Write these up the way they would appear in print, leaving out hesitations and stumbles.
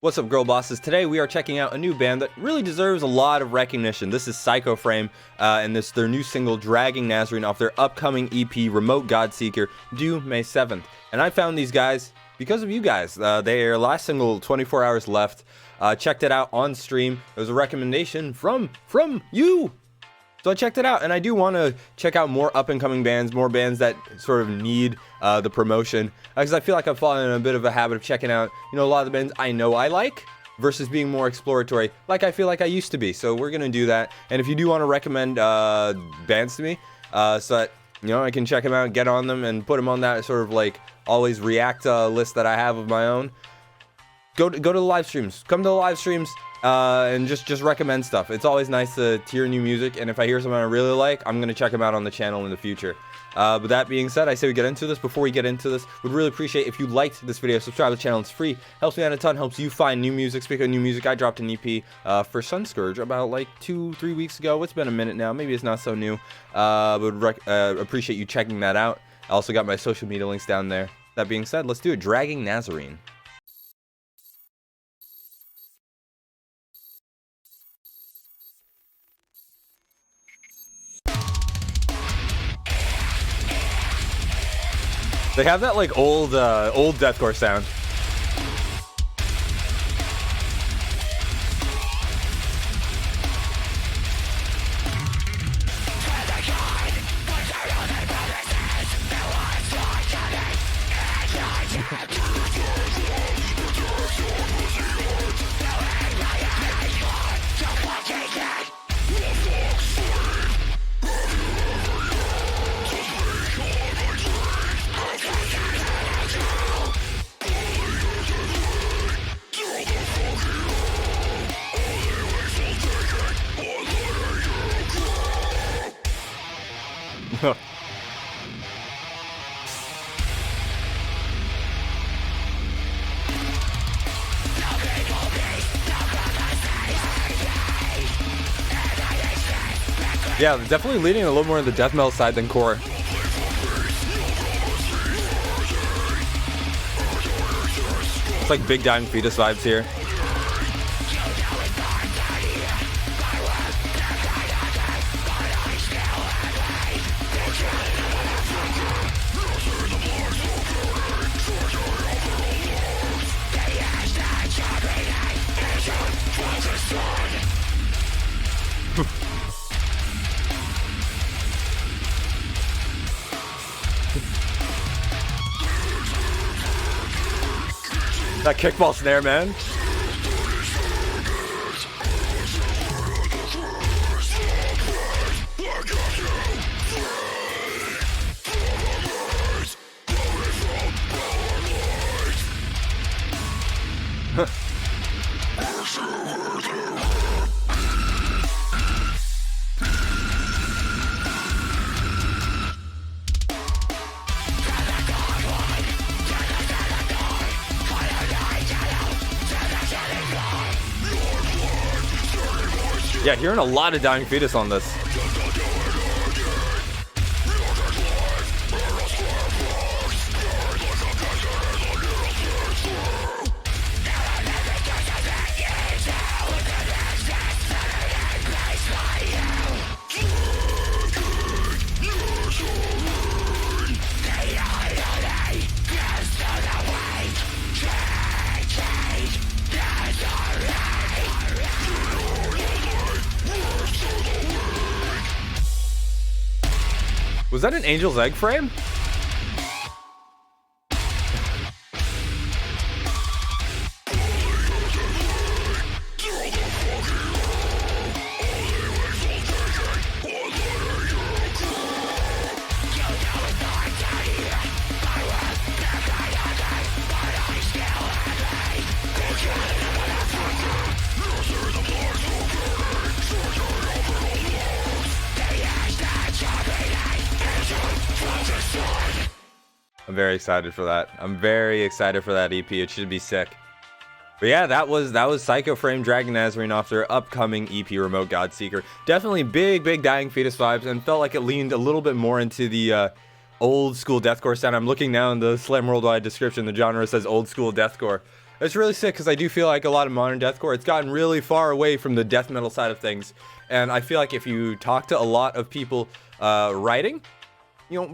What's up, girl bosses? Today we are checking out a new band that really deserves a lot of recognition. This is Psychoframe, and this their new single, Dragging Nazarene, off their upcoming EP, Remote Godseeker, due May 7th. And I found these guys because of you guys. Their last single, 24 Hours Left, checked it out on stream. It was a recommendation from you. So I checked it out, and I do want to check out more up-and-coming bands, more bands that sort of need the promotion, because I feel like I've fallen in a bit of a habit of checking out, a lot of the bands I know I like, versus being more exploratory, like I feel like I used to be. So we're going to do that, and if you do want to recommend bands to me, so that, I can check them out, get on them, and put them on that sort of, like, always react list that I have of my own, go to the live streams. Come to the live streams. And just recommend stuff. It's always nice to hear new music, and if I hear something I really like, I'm gonna check them out on the channel in the future. But that being said, I say we get into this. Before we get into this, would really appreciate if you liked this video, subscribe to the channel. It's free, helps me out a ton, helps you find new music. Speaking of new music, I dropped an EP for Sunscourge about like 2-3 weeks ago. It's been a minute now, maybe it's not so new, but appreciate you checking that out. I also got my social media links down there. That being said, let's do it. Dragging Nazarene. They have that like old deathcore sound. Yeah, definitely leaning a little more on the death metal side than core. It's like Big Dying Fetus vibes here. That kickball snare, man. Yeah, hearing a lot of Dying Fetus on this. Was that an Angel's Egg frame? I'm very excited for that. I'm very excited for that EP. It should be sick. But yeah, that was Psychoframe, Dragging Nazarene off their upcoming EP, Remote Godseeker. Definitely big Dying Fetus vibes, and felt like it leaned a little bit more into the old school deathcore sound. I'm looking now in the Slam Worldwide description. The genre says old school deathcore. It's really sick because I do feel like a lot of modern deathcore, it's gotten really far away from the death metal side of things. And I feel like if you talk to a lot of people writing, you know,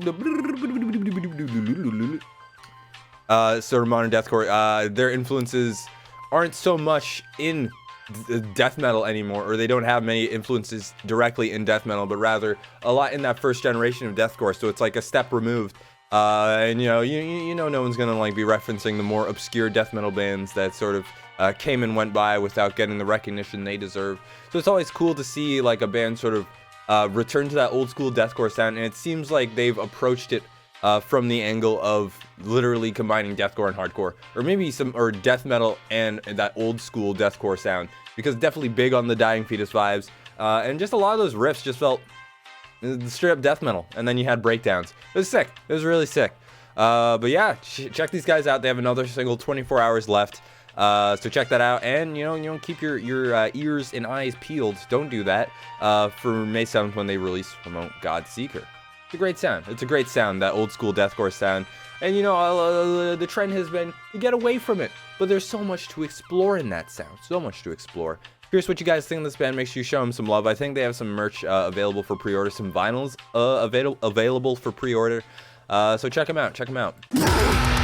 sort of modern deathcore, their influences aren't so much in death metal anymore, or they don't have many influences directly in death metal, but rather a lot in that first generation of deathcore. So it's like a step removed. And you know, no one's gonna like be referencing the more obscure death metal bands that sort of came and went by without getting the recognition they deserve. So it's always cool to see like a band sort of return to that old school deathcore sound, and it seems like they've approached it from the angle of literally combining deathcore and hardcore, or maybe or death metal and that old school deathcore sound, because definitely big on the Dying Fetus vibes, and just a lot of those riffs just felt straight up death metal, and then you had breakdowns. It was sick. It was really sick. But yeah, check these guys out. They have another single, 24 hours left. So check that out, and you know, keep your ears and eyes peeled. Don't do that for May 7th when they release Remote God Seeker. It's a great sound. It's a great sound, that old school deathcore sound. And you know, the trend has been to get away from it, but there's so much to explore in that sound. So much to explore. Curious what you guys think of this band. Make sure you show them some love. I think they have some merch available for pre-order, some vinyls available for pre-order. So check them out. Check them out.